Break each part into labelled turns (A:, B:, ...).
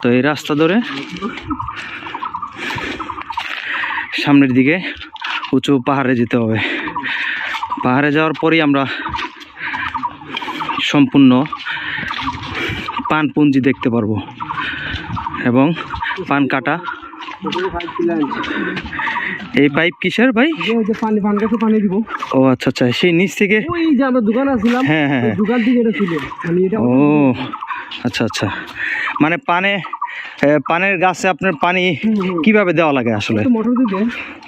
A: তো এই রাস্তা ধরে সামনের দিকে উঁচু পাহাড়ে যেতে হবে। পাহাড়ে যাওয়ার পরেই আমরা সম্পূর্ণ পানপুঞ্জি দেখতে পারবো এবং পান কাটা। এই পাইপ কিসের ভাই?
B: পানি দিব।
A: ও আচ্ছা আচ্ছা, সেই নিচ থেকে
B: ওই যে আমরা দোকান আসছিলাম,
A: হ্যাঁ হ্যাঁ
B: দোকান থেকে এটা ছিল।
A: ও আচ্ছা আচ্ছা, মানে পানের গাছে আপনার পানি কিভাবে দেওয়া লাগে আসলে?
B: মোটর দিয়ে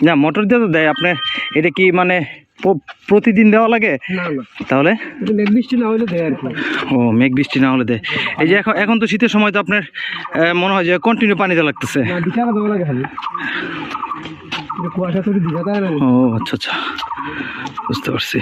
A: না, মোটর দিয়ে তো দেয়। আপনার এটা কি মানে প্রতিদিন দেওয়া লাগে?
B: না না,
A: তাহলে
B: মেঘ বৃষ্টি না হলে দেয় আর কি।
A: ও, মেঘ বৃষ্টি না হলে দেয়। এই যে এখন তো শীতের সময় তো আপনার মনে হয় যে কন্টিনিউ পানি দেওয়া লাগতেছে।
B: না, বিছানা দেওয়া লাগে খালি, কুয়াশা তৈরি দিঘা দেয় না।
A: ও আচ্ছা আচ্ছা, বুঝতে পারছি।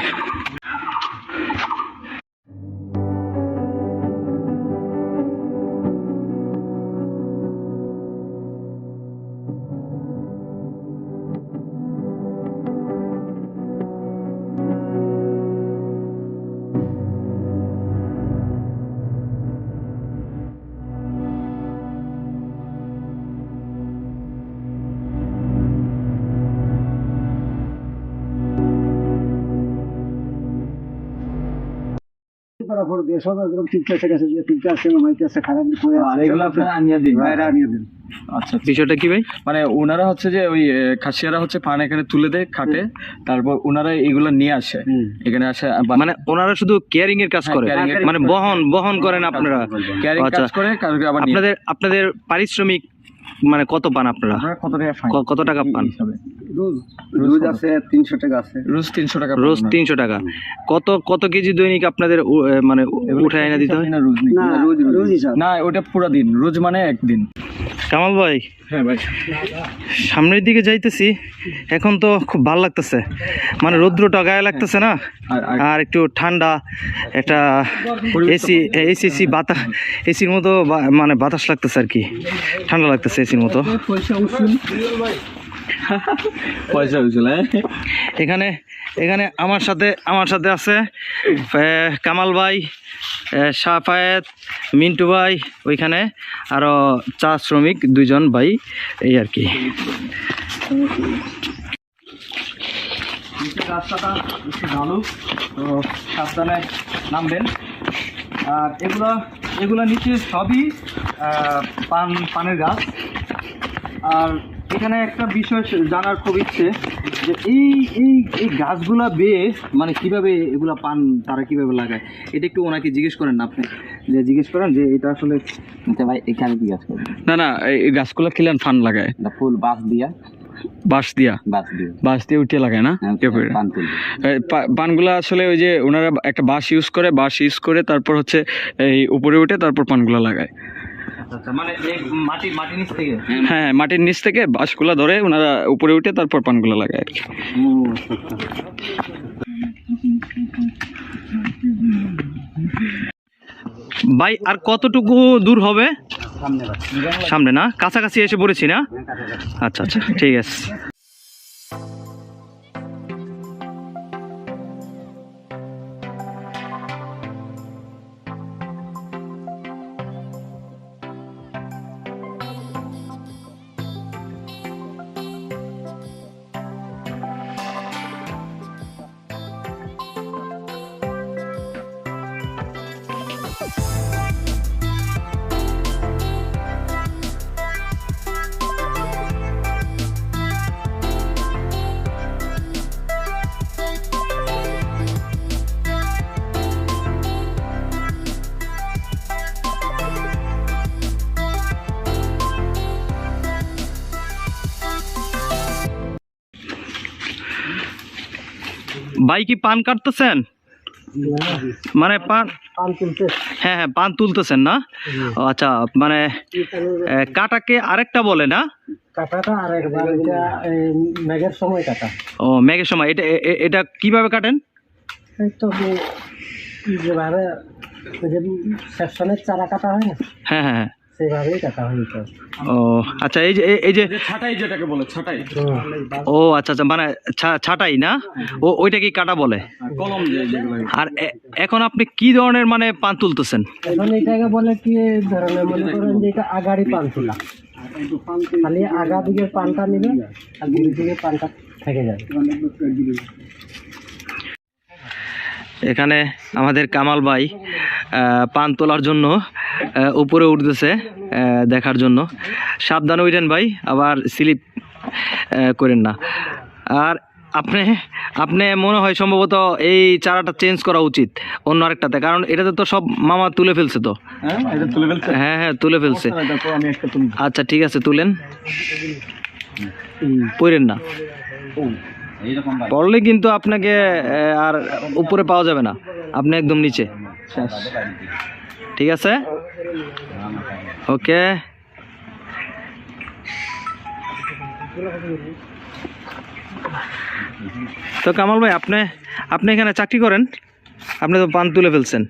A: বিষয়টা কি ভাই?
C: মানে ওনারা হচ্ছে যে ওই খাসিয়ারা হচ্ছে পান এখানে তুলে দেয় খাটে, তারপর ওনারা এগুলা নিয়ে আসে এখানে আসে।
A: মানে ওনারা শুধু কেয়ারিং এর কাজ করে, মানে বহন করেন আপনারা?
C: ক্যারিং কাজ করে, আবার
A: আপনাদের পারিশ্রমিক মানে কত পান আপনারা? কত টাকা পান?
B: রোজ আছে 300 টাকা আছে,
C: রোজ 300 টাকা।
A: রোজ 300 টাকা। কত কেজি দৈনিক আপনাদের মানে উঠে এনে দিতে হয়?
C: না, ওটা পুরো দিন, রোজ মানে একদিন।
A: কামাল ভাই,
C: হ্যাঁ ভাই,
A: সামনের দিকে যাইতেছি, এখন তো খুব ভালো লাগতেছে, মানে রৌদ্রটা গায়ে লাগতেছে না, আর একটু ঠান্ডা একটা এসি বাতাস, এসির মতো মানে বাতাস লাগতেছে আর কি, ঠান্ডা লাগতেছে এসির মতো।
C: পয়সা হয়েছিল।
A: এখানে আমার সাথে আছে কামাল ভাই, শাফায়েত, মিন্টু ভাই, ওইখানে আরো চা শ্রমিক 2জন ভাই, এই আর কি।
C: রাস্তাটা একটু ভালো, তো সাবধানে নামবেন। আর এগুলা নিচে সবই পানের গাছ। আর এখানে একটা বিষয় জানার খুব ইচ্ছে যে এই গাছগুলা বেয়ে মানে কিভাবে এগুলা পান তারা কিভাবে লাগায়, এটা একটু ওনাকে জিজ্ঞেস করেন না আপনি, যে জিজ্ঞেস করেন যে এটা আসলে ভাই এখানে কি গাছ করেন? না, এই গাছগুলা কিলান ফান লাগায় ফুল বাঁশ দিয়ে উঠে লাগায় না? পানগুলা আসলে ওই যে ওনারা একটা বাঁশ ইউজ করে তারপর হচ্ছে এই উপরে উঠে তারপর পানগুলা লাগায়।
A: মানে মাটির নিচ থেকে?
C: হ্যাঁ, মাটির নিচ থেকে বাঁশগুলা ধরে ওনারা উপরে উঠে তারপর পানগুলা লাগায় আর কি।
A: ভাই আর কতটুকু দূর হবে? সামনে না, কাছাকাছি এসে পড়েছি না? আচ্ছা আচ্ছা, ঠিক আছে। ভাই কি পান কাটতেছেন? মানে পান হ্যাঁ পান তুলতেছেন না? আচ্ছা, মানে কাটাকে আরেকটা বলে না?
B: কাটাটা আরেকবার মেঘের সময় কাটা।
A: ও, মেঘের সময়। এটা কিভাবে কাটেন?
B: তো যেভাবে সেকশনের চারা কাটা হয় না,
A: হ্যাঁ,
B: সেভাবেই কাটা হয়েছে।
A: ও আচ্ছা, এই যে
C: ছাটাই যেটাকে বলে ছাটাই,
A: ও আচ্ছা আচ্ছা, মানে ছাটাই না, ওইটা কি কাটা বলে?
C: কলম যেগুলো।
A: আর এখন আপনি কি ধরনের মানে পান তুলতেছেন?
B: এখন এটাকে বলে কি ধরনের, মনে করেন যে এটা আগাড়ি পান তোলা, খালি আগা দিকে পানটা নিবে আর দুই দিকে পানটা থেকে যাবে।
A: এখানে আমাদের কামাল ভাই পান তোলার জন্য উপরে উঠতেছে দেখার জন্য। সাবধানে উঠেন ভাই, আবার স্লিপ করেন না। আর আপনি মনে হয় সম্ভবত এই চারাটা চেঞ্জ করা উচিত অন্য আরেকটাতে, কারণ এটাতে তো সব মামা তুলে ফেলছে তো।
C: হ্যাঁ, এটা তুলে ফেলছে।
A: হ্যাঁ তুলে ফেলছে।
C: দেখো আমি একটা তুলি।
A: আচ্ছা ঠিক আছে, তুলেন, পড়েন না,
C: এইরকম ভাই
A: পড়লে কিন্তু আপনাকে আর উপরে পাওয়া যাবে না, আপনি একদম নিচে। ঠিক আছে, ওকে। তো কামাল ভাই, আপনি এখানে চাকরি করেন, আপনি তো পান তুলে ফেলছেন।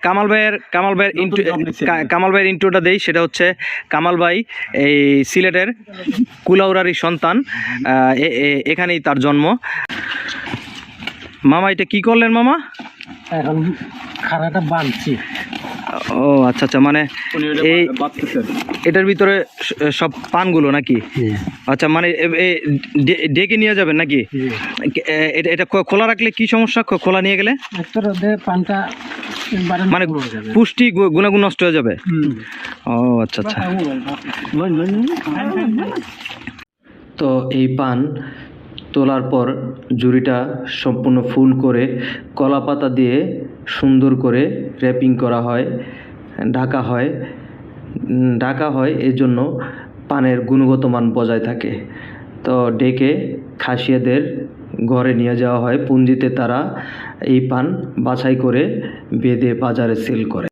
A: কামাল ভাইয়ের ইন্ট্রোটা দেই, সেটা হচ্ছে কামাল ভাই এই সিলেটের কুলাউড়ারই সন্তান, এখানেই তার জন্ম। মামা এটা কি করলেন মামা?
B: এখন খাড়াটা বাঁধছি।
A: ও আচ্ছা আচ্ছা, মানে এই এটার ভিতরে সব পানগুলো নাকি? আচ্ছা, মানে ডেকে নিয়ে যাবেন নাকি? এটা খোলা রাখলে কি সমস্যা, খোলা নিয়ে গেলে?
B: পানটা
A: মানে পুষ্টি গুণাগুণ নষ্ট হয়ে যাবে। ও আচ্ছা আচ্ছা। তো এই পান তোলার পর ঝুড়িটা সম্পূর্ণ ফুল করে কলা পাতা দিয়ে সুন্দর করে র্যাপিং করা হয়, ঢাকা হয় এর জন্য পানের গুণগত মান বজায় থাকে। তো ডেকে খাসিয়াদের ঘরে নিয়ে যাওয়া হয়, পুঞ্জিতে তারা এই পান বাছাই করে বেঁধে বাজারে সেল করে।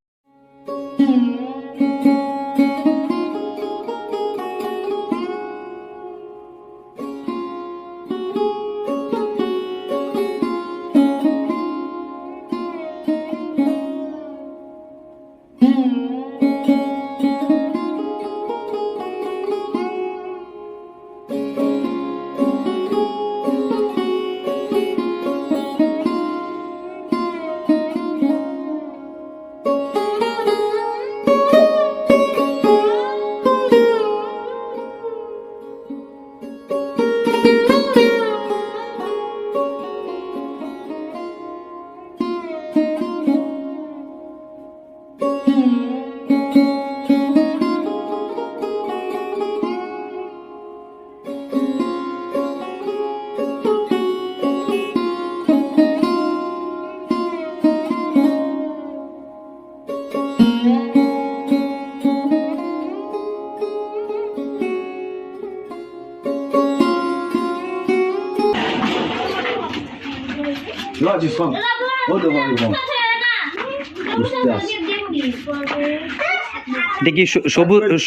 A: দেখি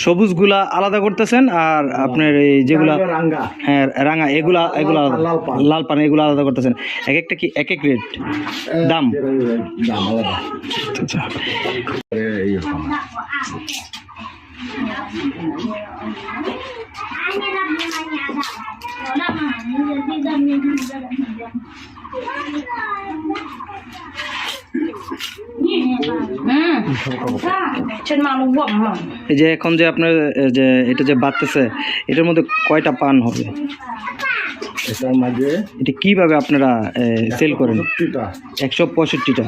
A: সবুজগুলা আলাদা করতেছেন, আর আপনার এই যেগুলা হ্যাঁ রাঙা এগুলা লাল পান এগুলো আলাদা করতেছেন। এক একটা কি এক এক রেট দাম? আচ্ছা এই যে এখন যে আপনার যে এটা যে বাড়তেছে, এটার মধ্যে কয়টা পান হবে?
B: এটার মাঝে
A: এটা কিভাবে আপনারা সেল করেন? 165টা।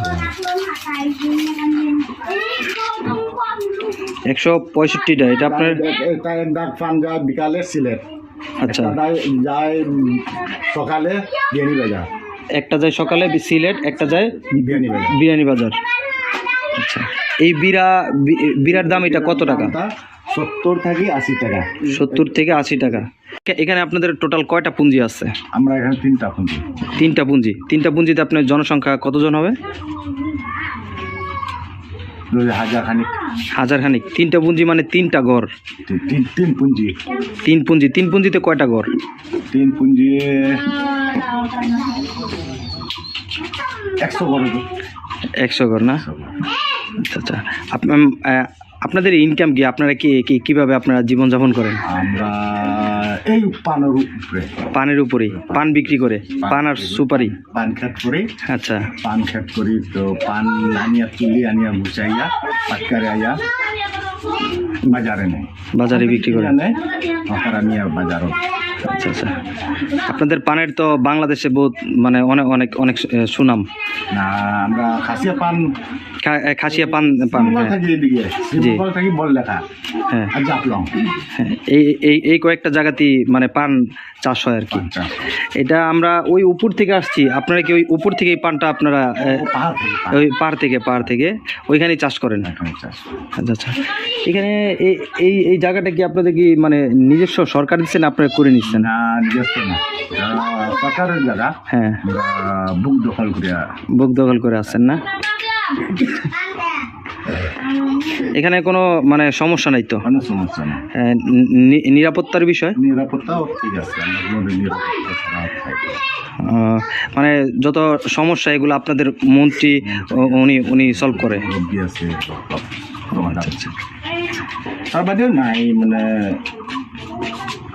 A: 165টা। এটা আপনার
B: পান যায় বিকালে সিলেট,
A: আচ্ছা
B: যায় সকালে বিয়ানীবাজার,
A: একটা যায় সকালে সিলেট, একটা যায় বিয়ানীবাজার। আচ্ছা, এই বিরার দাম এটা কত টাকা?
B: 70 থেকে 80 টাকা।
A: 70 থেকে 80 টাকা। এখানে আপনাদের টোটাল কয়টা পুঁজি আছে?
B: আমরা এখানে 3টা পুঁজি।
A: 3টা পুঁজি। 3টা পুঁজিতে আপনার জনসংখ্যা কতজন হবে?
B: 1000 খানিক।
A: 1000 খানিক। 3টা পুঁজি মানে 3টা ঘর।
B: 3 পুঁজি।
A: 3 পুঁজি। 3 পুঁজিতে কয়টা ঘর?
B: 3 পুঁজি 100 ঘর।
A: 100 ঘর না? আচ্ছা আচ্ছা। আপনাদের ইনকাম কি? আপনারা কিভাবে আপনারা জীবনযাপন করেন?
D: আমরা এই পানের উপরে
A: পানের উপরেই পান বিক্রি করে, পান আর সুপারি?
D: পান খেত করি,
A: আচ্ছা
D: পান খেত করি, তো পান আনিয়া তুলি আনিয়া গুছাইয়া পাটকারে আইয়া বাজারে নেই,
A: বাজারে বিক্রি করে?
D: নেই ওখানে আনিয়া বাজারও।
A: আচ্ছা আচ্ছা। আপনাদের পানের তো বাংলাদেশে বহুত মানে অনেক অনেক অনেক সুনাম।
D: না আমরা খাসিয়া পান
A: খাসিয়া পান পান
D: শিবপাল
A: হ্যাঁ
D: থাকি এদিকে, শিবপাল থাকি বল লেখা
A: হ্যাঁ
D: আর জাফলং
A: হ্যাঁ। এই কয়েকটা জায়গাতেই মানে পান চাষ হয় আর কি।
D: পানটা
A: এটা আমরা ওই উপর থেকে আসছি, আপনারা কি ওই উপর থেকে এই পানটা আপনারা
D: পাহাড় থেকে পান
A: ওই পাহাড় থেকে ওইখানেই চাষ করেন?
D: এখানে চাষ।
A: আচ্ছা আচ্ছা। এখানে এই জায়গাটা কি আপনাদের কি মানে নিজস্ব সরকার দিচ্ছে না আপনারা করে নিচ্ছেন?
D: না নিজস্ব না, এটা সরকারের জায়গা,
A: হ্যাঁ
D: আমরা বুক দখল করিয়া
A: বুক দখল করে আসছেন না? এখানে কোনো মানে সমস্যা নাই তো?
D: কোনো সমস্যা নেই,
A: নিরাপত্তার বিষয়?
D: নিরাপত্তাও ঠিক আছে, আমরা কোনো নিরাপত্তা ছাড়া থাকি।
A: মানে যত সমস্যা এগুলো আপনাদের মন্ত্রী উনি সলভ করে?
D: রোগী আছে আচ্ছা। তার বাদেও নাই মানে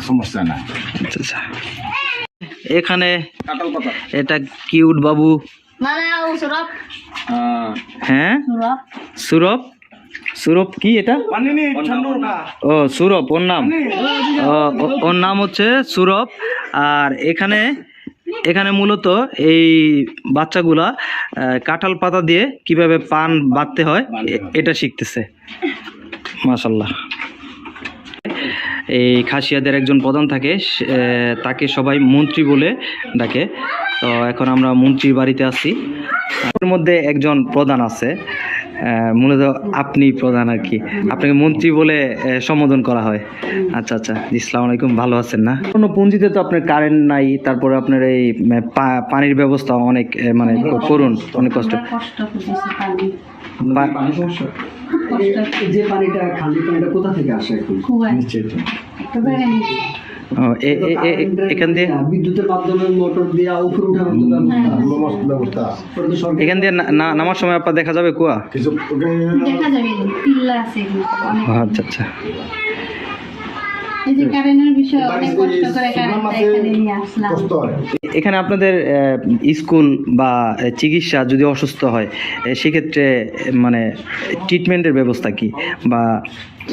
D: সমস্যা নাই।
A: আচ্ছা আচ্ছা। এখানে
C: কাঁঠাল পাতা।
A: এটা কিউট বাবু, হ্যাঁ সুরভ। সুরভ কি এটা? ও সুরভ ওর নাম? ওর নাম হচ্ছে সুরভ। আর এখানে মূলত এই বাচ্চাগুলা কাঁঠাল পাতা দিয়ে কিভাবে পান বাঁধতে হয় এটা শিখতেছে। মাশাল্লাহ। এই খাসিয়াদের একজন প্রধান থাকে, তাকে সবাই মন্ত্রী বলে ডাকে। তো এখন আমরা মন্ত্রীর বাড়িতে আছি। এর মধ্যে একজন প্রধান আছে, মূলত আপনি প্রধান আর কি, আপনাকে মন্ত্রী বলে সম্বোধন করা হয়। আচ্ছা আচ্ছা। আসসালামু আলাইকুম, ভালো আছেন না? কোনো পুঞ্জিতে তো আপনার কারেন্ট নাই, তারপরে আপনার এই পানির ব্যবস্থা অনেক মানে করুন, অনেক কষ্ট।
C: পানি সমস্যা।
B: যে পানিটা খালি পানিটা কোথা থেকে আসে এখন?
D: নিচে তো
A: এখান দিয়ে
B: বিদ্যুতের মাধ্যমে মোটর দিয়ে উপরে উঠানোর তো
D: ব্যবস্থা
B: ওটা তো সরকার।
A: এখান দিয়ে নামার সময় আপনার দেখা যাবে কুয়া?
D: কিছু
E: দেখা যাবে পিল্লা আছে অনেক।
A: আচ্ছা আচ্ছা।
E: এই যে কারেন্টের বিষয় অনেক কষ্ট করে কারেন্টটা এখানে নিয়ে আসলাম।
D: কষ্ট হয়।
A: এখানে আপনাদের স্কুল বা চিকিৎসা যদি অসুস্থ হয় সেক্ষেত্রে মানে ট্রিটমেন্টের ব্যবস্থা কি? বা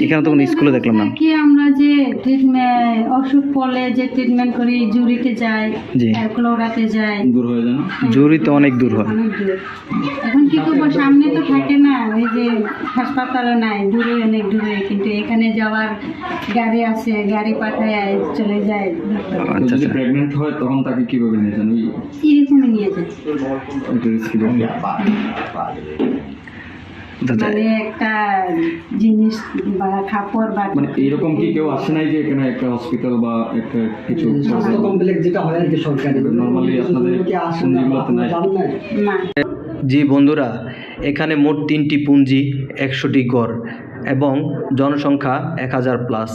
A: এখানে তো কোনো স্কুলে দেখলাম না।
E: কি আমরা যে ট্রিটমেন্ট অসুখ পড়লে যে ট্রিটমেন্ট করি, জুরিতে যাই,
A: জি।
E: ক্লোরাতে যাই,
C: দূর হয়ে যায় না?
A: জরুরি তো অনেক দূর হয়।
E: অনেক দূর। এখন কি করবো, সামনে তো থাকে না, ওই যে হাসপাতালে নাই, দূরে অনেক দূরে, কিন্তু এখানে যাওয়ার গাড়ি আছে, গাড়ি পাঠায় চলে যায়।
A: আচ্ছা
C: যদি
A: আচ্ছা।
C: প্রেগনেন্ট হয় তখন তাকে কিভাবে নিয়ে যান?
E: এরকমই নিয়ে যায়।
C: ওইটা risky ব্যাপার।
A: আচ্ছা।
E: মানে একটা জিনিস বা কাপড় বা
C: মানে এইরকম কি কেউ আসে নাই যে এখানে একটা হসপিটাল বা একটা কিছু
B: স্বাস্থ্য কমপ্লেক্স যেটা হয় আর কি সরকারি,
C: নর্মালি আপনাদের
B: কি আসে না
C: পুঞ্জিগুলোতে নাই?
B: জানেন না?
E: না।
A: জি বন্ধুরা, এখানে মোট 3টি পুঞ্জি, 100টি গড় এবং জনসংখ্যা 1000+।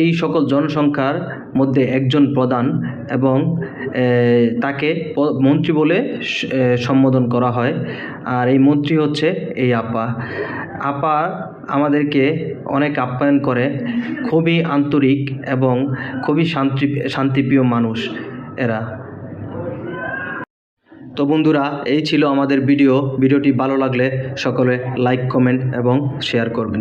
A: এই সকল জনসংখ্যার মধ্যে একজন প্রধান এবং তাকে মন্ত্রী বলে সম্বোধন করা হয়। আর এই মন্ত্রী হচ্ছে এই আপা আমাদেরকে অনেক আপ্যায়ন করে, খুবই আন্তরিক এবং খুবই শান্তিপ্রিয় মানুষ এরা। তো বন্ধুরা, এই ছিল আমাদের ভিডিওটি ভালো লাগলে সকলে লাইক, কমেন্ট এবং শেয়ার করবেন।